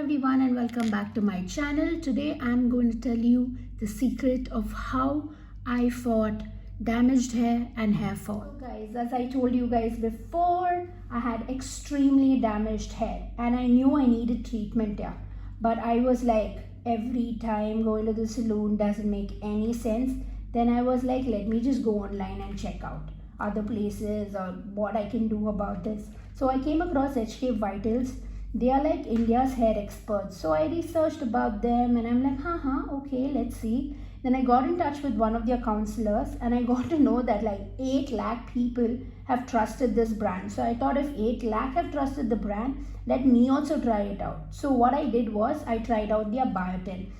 everyone and welcome back to my channel. Today I'm going to tell you the secret of how I fought damaged hair and hair fall. So guys, as I told you guys before, I had extremely damaged hair and I knew I needed treatment here. But I was like, every time going to the salon doesn't make any sense. Then I was like, let me just go online and check out other places or what I can do about this. So I came across HK Vitals. They are like India's hair experts. So I researched about them and I'm like, okay, let's see. Then I got in touch with one of their counselors and I got to know that like 8 lakh people have trusted this brand. So I thought if 8 lakh have trusted the brand, let me also try it out. So what I did was I tried out their biotin.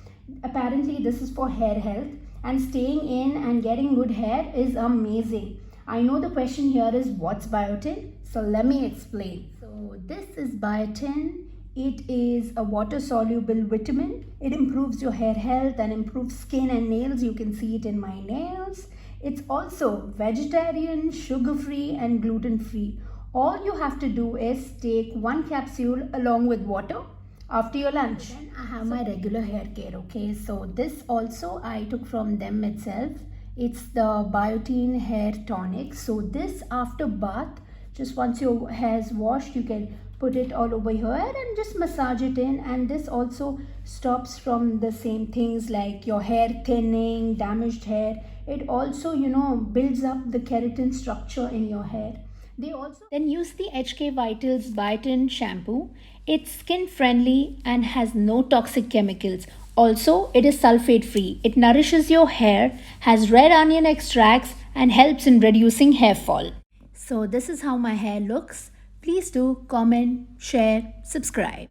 Apparently this is for hair health and staying in and getting good hair is amazing. I know the question here is what's biotin? So let me explain. So this is biotin. It is a water-soluble vitamin. It improves your hair health and improves skin and nails. You can see it in my nails. It's also vegetarian, sugar-free and gluten-free. All you have to do is take 1 capsule along with water after your lunch. Then I have my regular hair care, okay? So this also I took from them itself. It's the Biotin Hair Tonic. So this after bath, just once your hair is washed, you can put it all over your hair and just massage it in. And this also stops from the same things like your hair thinning, damaged hair. It also, builds up the keratin structure in your hair. They also then use the HK Vitals Biotin Shampoo. It's skin friendly and has no toxic chemicals. Also, it is sulfate free. It nourishes your hair, has red onion extracts and helps in reducing hair fall. So this is how my hair looks. Please do comment, share, subscribe.